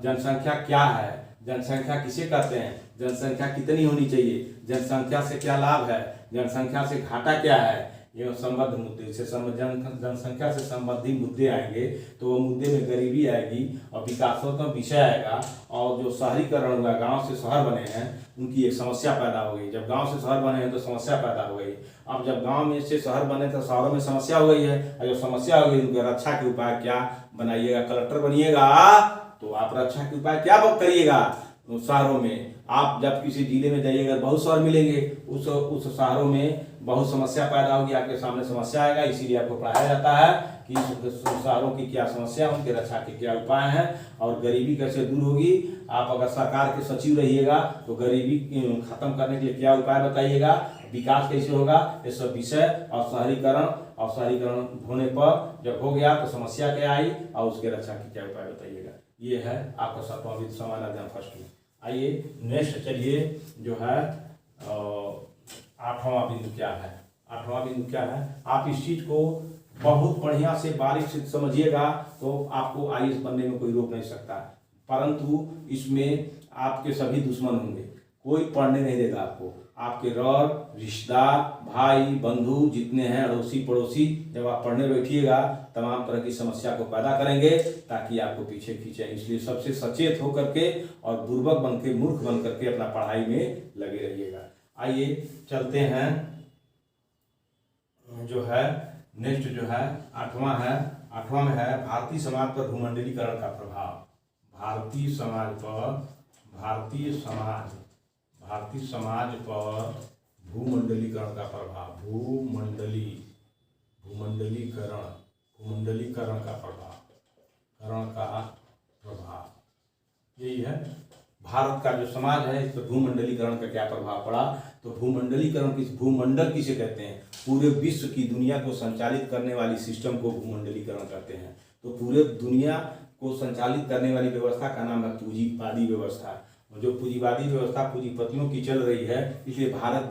जनसंख्या क्या है, जनसंख्या किसे कहते हैं, जनसंख्या कितनी होनी चाहिए, जनसंख्या से क्या लाभ है, जनसंख्या से घाटा क्या है, ये संबद्ध मुद्दे से जनसंख्या से संबंधित मुद्दे आएंगे। तो वो मुद्दे में गरीबी आएगी और विकासात्मक विषय आएगा, और जो शहरीकरण हुआ, गांव से शहर बने हैं, उनकी एक समस्या पैदा हो गई। जब गांव से शहर बने हैं तो समस्या पैदा हो गई। अब जब गांव में से शहर बने तो शहरों में समस्या हो गई है, और जब समस्या हो गई उनके रक्षा के उपाय क्या बनाइएगा। कलेक्टर बनिएगा तो आप रक्षा के उपाय क्या करिएगा। शहरों में आप जब किसी जिले में जाइएगा बहुत शहर मिलेंगे, उस शहरों में बहुत समस्या पैदा होगी, आपके सामने समस्या आएगा। इसीलिए आपको पढ़ाया जाता है कि शहरों की क्या समस्या, उनके रक्षा के क्या उपाय हैं, और गरीबी कैसे दूर होगी। आप अगर सरकार के सचिव रहिएगा तो गरीबी खत्म करने के लिए क्या उपाय बताइएगा, विकास कैसे होगा, ये सब विषय। और शहरीकरण होने पर जब हो गया तो समस्या क्या आई, और उसके रक्षा के क्या उपाय बताइएगा। ये है आपका 7वां विधि सामान्य अध्ययन फर्स्ट में। आइए नेक्स्ट चलिए, जो है 8वां बिंदु क्या है। 8वां बिंदु क्या है, आप इस चीज को बहुत बढ़िया से बारीक से समझिएगा तो आपको आईएएस बनने में कोई रोक नहीं सकता। परंतु इसमें आपके सभी दुश्मन होंगे, कोई पढ़ने नहीं देगा आपको। आपके रिश्तेदार, भाई, बंधु जितने हैं, अड़ोसी पड़ोसी, जब आप पढ़ने बैठिएगा तमाम तरह की समस्या को पैदा करेंगे ताकि आपको पीछे खींचे। इसलिए सबसे सचेत होकर के और बुर्बक बन के, मूर्ख बन करके अपना पढ़ाई में लगे रहिएगा। आइए चलते हैं, जो है नेक्स्ट जो है 8वां है। 8वां में है भारतीय समाज पर भूमंडलीकरण का प्रभाव। भारतीय समाज पर, भारतीय समाज पर भूमंडलीकरण का प्रभाव। भूमंडलीकरण का प्रभाव, यही है। भारत का जो समाज है इस पर भूमंडलीकरण का क्या प्रभाव पड़ा। तो भूमंडल किसे कहते हैं, पूरे विश्व की दुनिया को संचालित करने वाली सिस्टम को भूमंडलीकरण कहते हैं। तो पूरे दुनिया को संचालित करने वाली व्यवस्था का नाम है पूंजीवादी व्यवस्था। जो पूंजीवादी व्यवस्था पूंजीपतियों की चल रही है, इसलिए भारत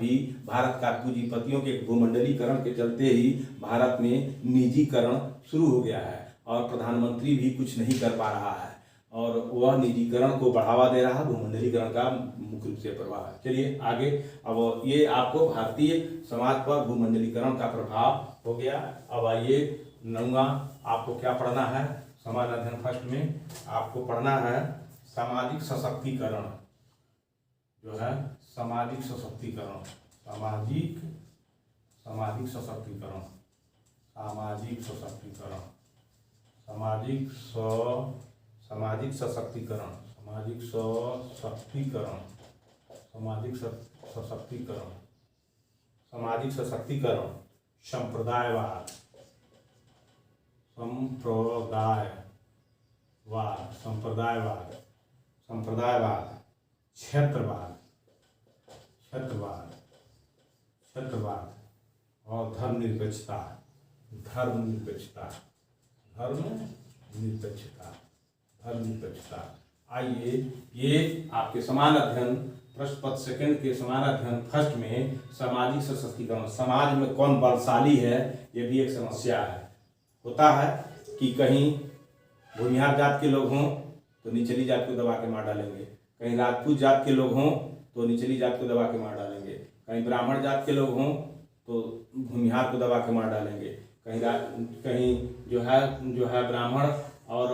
का पूंजीपतियों के भूमंडलीकरण के चलते ही भारत में निजीकरण शुरू हो गया है, और प्रधानमंत्री भी कुछ नहीं कर पा रहा है, और वह निजीकरण को बढ़ावा दे रहा है। भूमंडलीकरण का मुख्य रूप से प्रभाव है। चलिए आगे, अब ये आपको भारतीय समाज पर भूमंडलीकरण का प्रभाव हो गया। अब आइए 9वां आपको क्या पढ़ना है, समाज अध्ययन फर्स्ट में आपको पढ़ना है सामाजिक सशक्तिकरण। जो है सामाजिक सशक्तिकरण, सामाजिक सशक्तिकरण, सामाजिक सशक्तिकरण, सामाजिक सशक्तिकरण, सामाजिक सशक्तिकरण, सामाजिक सशक्तिकरण, सामाजिक सशक्तिकरण, संप्रदायवाद, संप्रदायवाद, क्षेत्रवाद, और धर्मनिरपेक्षता, धर्मनिरपेक्षता, धर्मनिरपेक्षता, धर्मनिरपेक्षता। आइए ये आपके समान अध्ययन प्रश्न पत्र सेकंड के समान अध्ययन फर्स्ट में सामाजिक सशक्तिकरण, समाज में कौन बलशाली है, ये भी एक समस्या है। होता है कि कहीं भूमिहार जात के लोग हों तो निचली जात को दबा के मार डालेंगे, कहीं राजपूत जात के लोग हों तो निचली जात को दबा के मार डालेंगे, कहीं ब्राह्मण जात के लोग हों तो भूमिहार को दबा के मार डालेंगे, कहीं जो है ब्राह्मण और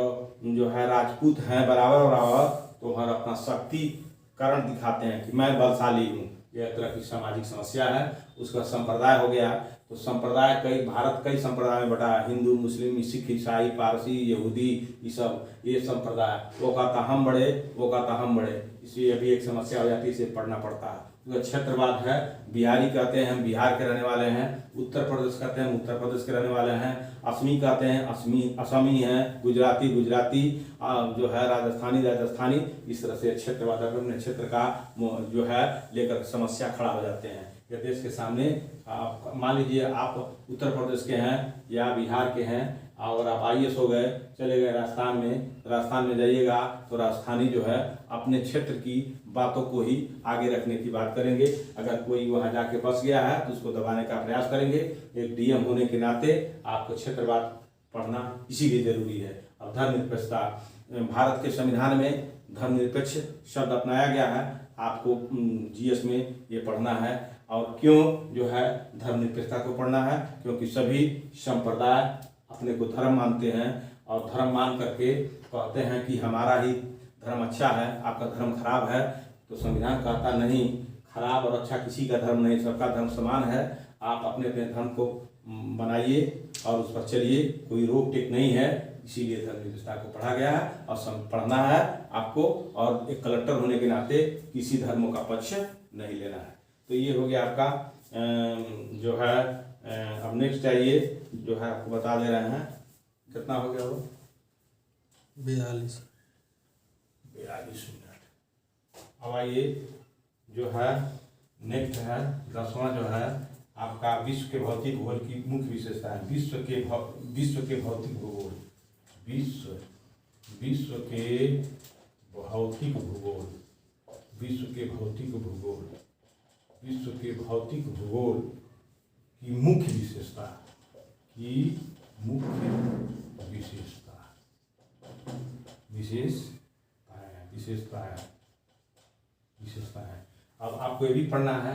जो है राजपूत हैं बराबर बराबर, तो हर अपना शक्तिकरण दिखाते हैं कि मैं बलशाली हूँ। यह तरह की सामाजिक समस्या है। उसका संप्रदाय हो गया, तो संप्रदाय भारत कई संप्रदाय में बटा है, हिंदू, मुस्लिम, सिख, ईसाई, पारसी, यहूदी, ये संप्रदाय। वो कहता हम बड़े, वो कहता हम बड़े, इसलिए अभी एक समस्या हो जाती है, इसे पढ़ना पड़ता है। तो क्षेत्रवाद है, बिहारी कहते हैं हम बिहार के रहने वाले हैं, उत्तर प्रदेश कहते हैं हम उत्तर प्रदेश के रहने वाले हैं, असमी कहते हैं असमी हैं, गुजराती जो है राजस्थानी। इस तरह से क्षेत्रवाद अपने क्षेत्र का जो है लेकर समस्या खड़ा हो जाते हैं। या देश के सामने मान लीजिए आप उत्तर प्रदेश के हैं या बिहार के हैं और आप IAS हो गए, चले गए राजस्थान में जाइएगा तो राजस्थानी जो है अपने क्षेत्र की बातों को ही आगे रखने की बात करेंगे। अगर कोई वहां जाके बस गया है तो उसको दबाने का प्रयास करेंगे। एक DM होने के नाते आपको क्षेत्रवाद पढ़ना इसीलिए जरूरी है। अब धर्मनिरपेक्षता, भारत के संविधान में धर्मनिरपेक्ष शब्द अपनाया गया है, आपको GS में ये पढ़ना है। और क्यों जो है धर्मनिरपेक्षता को पढ़ना है, क्योंकि सभी संप्रदाय अपने को धर्म मानते हैं और धर्म मान करके कहते हैं कि हमारा ही धर्म अच्छा है, आपका धर्म खराब है। तो संविधान कहता नहीं, खराब और अच्छा किसी का धर्म नहीं, सबका धर्म समान है। आप अपने अपने धर्म को बनाइए और उस पर चलिए, कोई रोक टेक नहीं है। इसीलिए धर्मनिरपेक्षता को पढ़ा गया है और पढ़ना है आपको, और एक कलेक्टर होने के नाते किसी धर्मों का पक्ष नहीं लेना है। तो ये हो गया आपका जो है। अब नेक्स्ट आइए, जो है आपको बता दे रहे हैं कितना हो गया वो 42 मिनट। अब आइए जो है नेक्स्ट है 10वां जो है आपका विश्व के भौतिक भूगोल की मुख्य विशेषता है। विश्व के भौतिक भूगोल, विश्व के भौतिक भूगोल, विश्व के भौतिक भूगोल, विश्व के भौतिक भूगोल की मुख्य विशेषता है। अब आपको ये भी पढ़ना है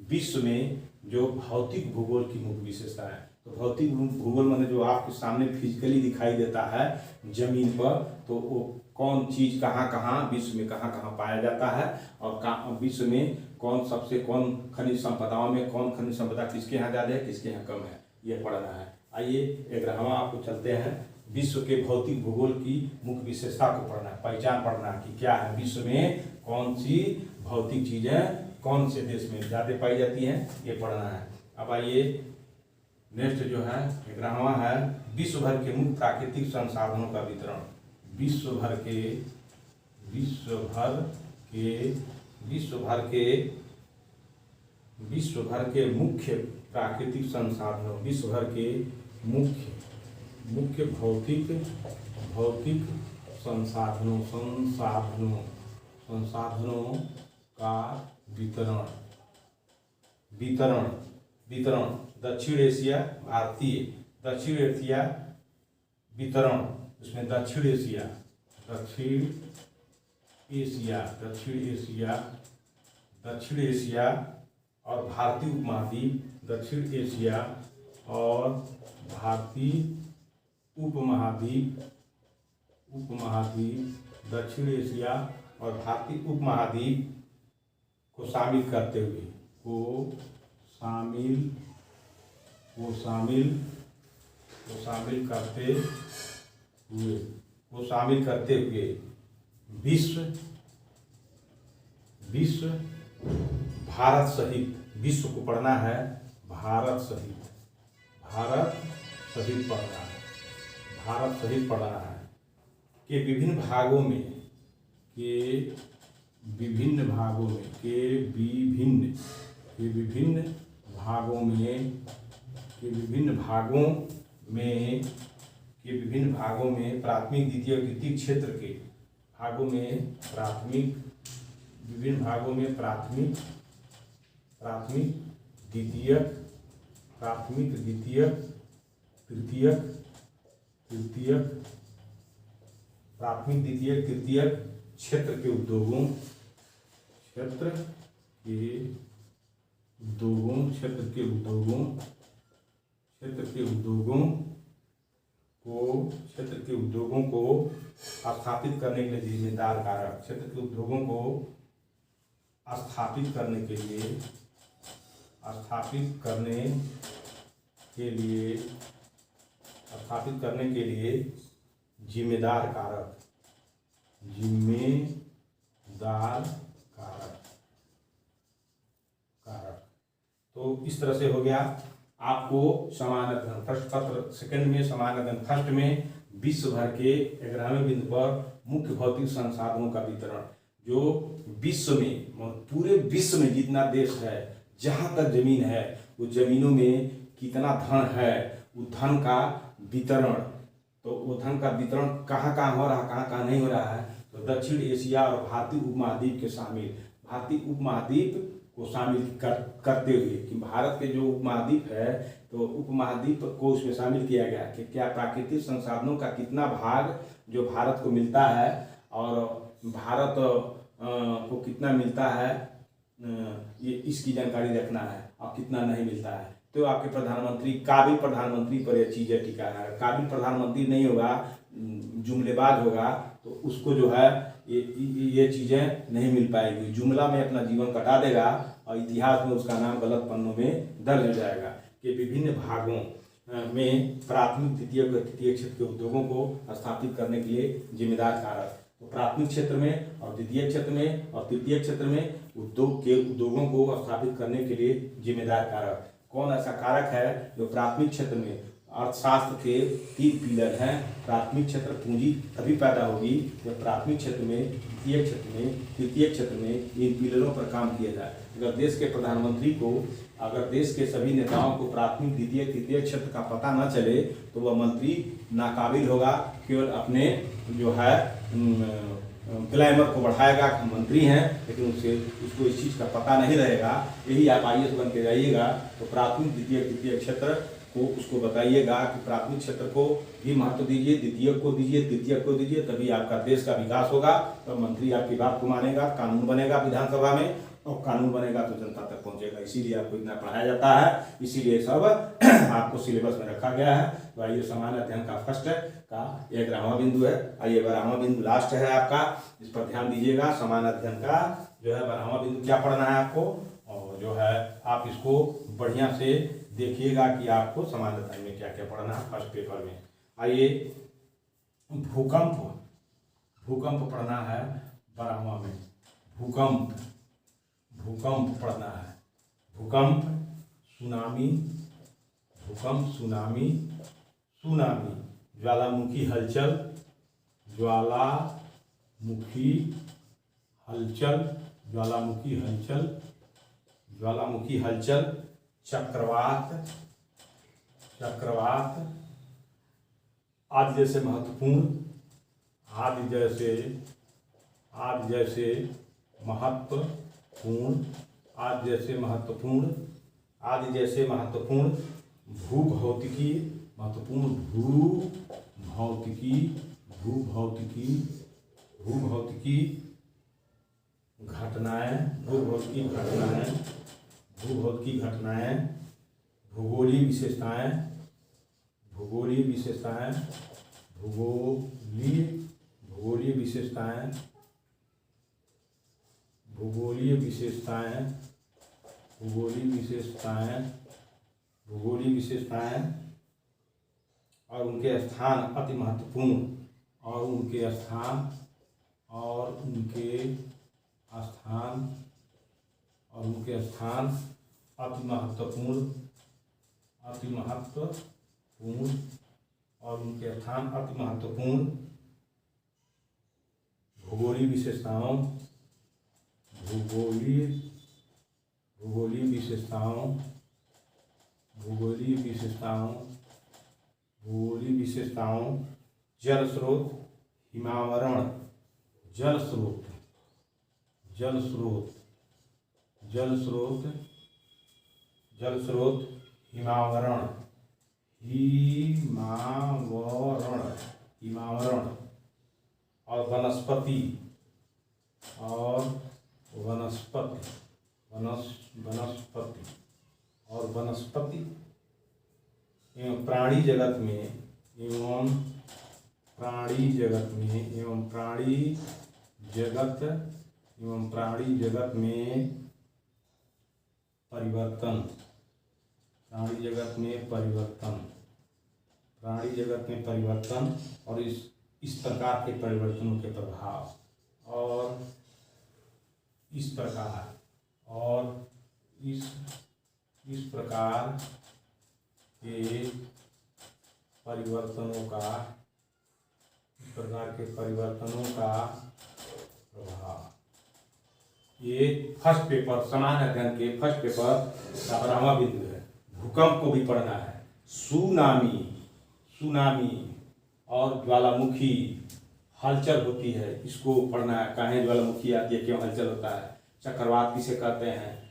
विश्व में जो भौतिक भूगोल की मुख्य विशेषता है। तो भौतिक भूगोल माने जो आपके सामने फिजिकली दिखाई देता है जमीन पर, तो वो कौन चीज कहाँ विश्व में कहाँ पाया जाता है, और विश्व में कौन खनिज संपदाओं में कौन खनिज संपदा किसके यहाँ ज़्यादा है, किसके यहाँ कम है, ये पढ़ना है। आइए 11वां आपको चलते हैं, विश्व के भौतिक भूगोल की मुख्य विशेषता को पढ़ना है, पहचान पढ़ना है कि क्या है विश्व में कौन सी भौतिक चीजें कौन से देश में ज़्यादा पाई जाती हैं, ये पढ़ना है। अब आइए नेक्स्ट जो है 11वां है, विश्व भर के मुख्य प्राकृतिक संसाधनों का वितरण। विश्व भर के मुख्य प्राकृतिक संसाधनों, विश्व भर के मुख्य भौतिक संसाधनों का वितरण। दक्षिण एशिया वितरण, उसमें दक्षिण एशिया और भारतीय उपमहाद्वीप, दक्षिण एशिया और भारतीय उपमहाद्वीप, दक्षिण एशिया और भारतीय उपमहाद्वीप को शामिल करते हुए विश्व भारत सहित, विश्व को पढ़ना है भारत सहित पढ़ना है के विभिन्न भागों में के विभिन्न भागों में प्राथमिक, द्वितीय और तृतीय क्षेत्र के भागों में विभिन्न भागों में प्राथमिक, द्वितीयक, तृतीयक, प्राथमिक, द्वितीयक, तृतीयक क्षेत्र के उद्योगों को स्थापित करने के लिए जिम्मेदार कारक, क्षेत्र के उद्योगों को स्थापित करने के लिए जिम्मेदार कारक। तो इस तरह से हो गया आपको समान अध्ययन फर्स्ट पत्र, सेकंड में समान अध्ययन फर्स्ट में विश्व भर के 11वें बिंदु पर मुख्य भौतिक संसाधनों का वितरण, जो विश्व में, पूरे विश्व में जितना देश है, जहाँ तक जमीन है, वो जमीनों में कितना धन है, वो धन का वितरण, तो वो धन का वितरण कहाँ कहाँ हो रहा है, कहाँ कहाँ नहीं हो रहा है। तो दक्षिण एशिया और भारतीय उपमहाद्वीप के शामिल, भारतीय उपमहाद्वीप को शामिल करते हुए कि भारत के जो उपमहाद्वीप है, तो उपमहाद्वीप को उसमें शामिल किया गया कि क्या प्राकृतिक संसाधनों का कितना भाग जो भारत को मिलता है और भारत को कितना मिलता है, ये इसकी जानकारी रखना है और कितना नहीं मिलता है। तो आपके प्रधानमंत्री, काबिल प्रधानमंत्री पर यह चीज़ें टिका है। काबिल प्रधानमंत्री नहीं होगा, जुमलेबाज होगा, तो उसको जो है ये चीज़ें नहीं मिल पाएगी। जुमला में अपना जीवन कटा देगा और इतिहास में उसका नाम गलत पन्नों में दर्ज हो जाएगा। कि विभिन्न भागों में प्राथमिक, द्वितीय और तृतीय क्षेत्र के उद्योगों को स्थापित करने के लिए जिम्मेदार कारक। तो प्राथमिक क्षेत्र में और द्वितीय क्षेत्र में और तृतीय क्षेत्र में उद्योगों को स्थापित करने के लिए जिम्मेदार कारक। कौन ऐसा कारक है जो प्राथमिक क्षेत्र में, अर्थशास्त्र के 3 पिलर हैं। प्राथमिक क्षेत्र पूंजी तभी पैदा होगी जब प्राथमिक क्षेत्र में, द्वितीय क्षेत्र में, तृतीय क्षेत्र में इन पिलरों पर काम किया जाए। अगर देश के प्रधानमंत्री को, अगर देश के सभी नेताओं को प्राथमिक, द्वितीय, तृतीय क्षेत्र का पता न चले तो वह मंत्री नाकाबिल होगा। केवल अपने जो है ग्लैमर को बढ़ाएगा कि मंत्री हैं, लेकिन उसको इस चीज़ का पता नहीं रहेगा। यही आप IAS बन के जाइएगा तो प्राथमिक, द्वितीय, तृतीय क्षेत्र को उसको बताइएगा कि प्राथमिक क्षेत्र को भी महत्व दीजिए, द्वितीय को दीजिए, तृतीय को दीजिए, तभी आपका देश का विकास होगा। तो मंत्री आपकी बात को मानेगा, कानून बनेगा विधानसभा में, और कानून बनेगा तो जनता तक पहुंचेगा। इसीलिए आपको इतना पढ़ाया जाता है, इसीलिए सब आपको सिलेबस में रखा गया है। तो आइए समान अध्ययन का फर्स्ट का 11वां बिंदु है। आइए 12वां बिंदु लास्ट है आपका, इस पर ध्यान दीजिएगा। समान अध्ययन का जो है 12वां बिंदु क्या पढ़ना है आपको, और जो है आप इसको बढ़िया से देखिएगा कि आपको समान अध्ययन में क्या क्या पढ़ना है फर्स्ट पेपर में। आइए भूकंप पढ़ना है 12वां में। भूकंप पढ़ना है। भूकंप, सुनामी, ज्वालामुखी हलचल, चक्रवात, आदि जैसे महत्वपूर्ण, भूभौतिकी घटनाएं, भूगोलीय विशेषताएं, और उनके स्थान अति महत्वपूर्ण, और उनके स्थान अति महत्वपूर्ण, भूगोलीय विशेषताओं भूगोलीय विशेषताओं जल स्रोत, हिमावरण, जल स्रोत, हिमावरण, और वनस्पति एवं प्राणी जगत में परिवर्तन, और इस प्रकार के परिवर्तनों के प्रभाव, और इस प्रकार के परिवर्तनों का प्रभाव। ये फर्स्ट पेपर, सामान्य अध्ययन के फर्स्ट पेपर का 12वां बिंदु है। भूकंप को भी पढ़ना है, सुनामी और ज्वालामुखी हलचल होती है, इसको पढ़ना है। काहे ज्वालामुखी आती है, क्यों हलचल होता है, चक्रवात किसे कहते हैं,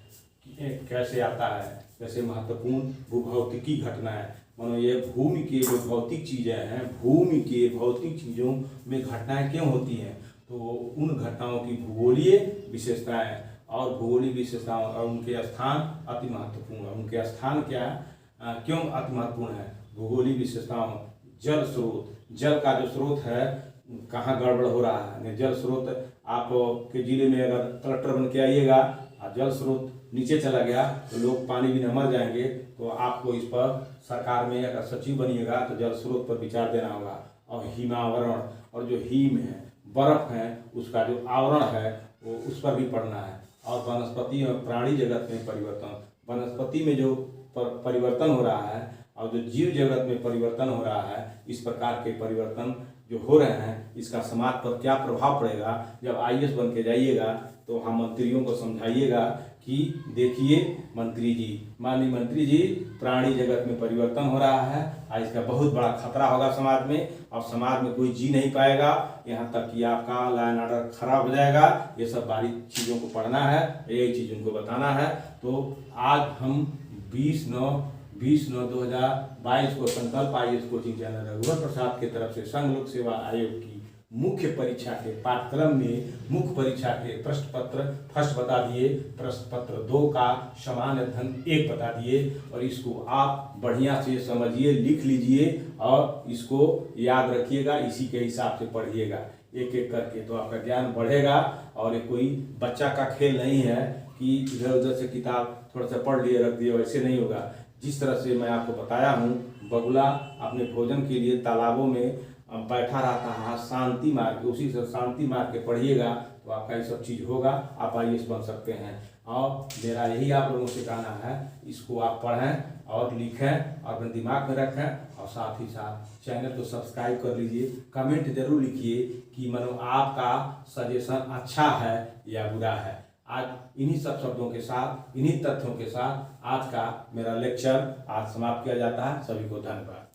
कैसे आता है, कैसे महत्वपूर्ण भूभौतिकी घटना है। मानो ये भूमि के जो भौतिक चीज़ें हैं, भूमि के भौतिक चीज़ों में घटनाएं क्यों होती हैं, तो उन घटनाओं की भूगोलीय विशेषताएं और भूगोलीय विशेषताओं और उनके स्थान अति महत्वपूर्ण है। उनके स्थान क्यों अति महत्वपूर्ण है, भूगोलीय विशेषताओं। जल स्रोत, जल का जो स्रोत है कहाँ गड़बड़ हो रहा है। जल स्रोत आपके जिले में अगर कलेक्टर बन के आइएगा और जल स्रोत नीचे चला गया तो लोग पानी बिना मर जाएंगे, तो आपको इस पर सरकार में अगर सचिव बनिएगा तो जल स्रोत पर विचार देना होगा। और हिमावरण, और जो हिम है, बर्फ है, उसका जो आवरण है वो उस पर भी पढ़ना है। और वनस्पति और प्राणी जगत में परिवर्तन, वनस्पति में जो परिवर्तन हो रहा है और जो जीव जगत में परिवर्तन हो रहा है, इस प्रकार के परिवर्तन जो हो रहे हैं इसका समाज पर क्या प्रभाव पड़ेगा। जब IAS बन के जाइएगा तो हम मंत्रियों को समझाइएगा कि देखिए माननीय मंत्री जी, प्राणी जगत में परिवर्तन हो रहा है और इसका बहुत बड़ा खतरा होगा समाज में, और समाज में कोई जी नहीं पाएगा, यहाँ तक कि आपका लॉ एंड ऑर्डर खराब हो जाएगा। ये सब बारीक चीज़ों को पढ़ना है, यही चीज़ उनको बताना है। तो आज हम 20/9/2022 को संकल्प IAS कोचिंग चैनल रघुवर प्रसाद की तरफ से संघ लोक सेवा आयोग की मुख्य परीक्षा के पाठ्यक्रम में मुख्य परीक्षा के प्रश्न पत्र फर्स्ट बता दिए, प्रश्न पत्र 2 का सामान्य अध्ययन 1 बता दिए, और इसको आप बढ़िया से समझिए, लिख लीजिए और इसको याद रखिएगा, इसी के हिसाब से पढ़िएगा एक एक करके, तो आपका ज्ञान बढ़ेगा। और ये कोई बच्चा का खेल नहीं है कि इधर उधर से किताब थोड़ा सा पढ़ लिए रख दिए, वैसे नहीं होगा। जिस तरह से मैं आपको बताया हूँ, बगुला अपने भोजन के लिए तालाबों में बैठा रहता है, शांति मार के, उसी से शांति मार के पढ़िएगा तो आपका ये सब चीज़ होगा, आप IAS बन सकते हैं। और मेरा यही आप लोगों से कहना है, इसको आप पढ़ें और लिखें और अपने दिमाग में रखें, और साथ ही साथ चैनल को सब्सक्राइब कर लीजिए। कमेंट जरूर लिखिए कि मानो आपका सजेशन अच्छा है या बुरा है। आज इन्हीं सब शब्दों के साथ, इन्हीं तथ्यों के साथ आज का मेरा लेक्चर आज समाप्त किया जाता है। सभी को धन्यवाद।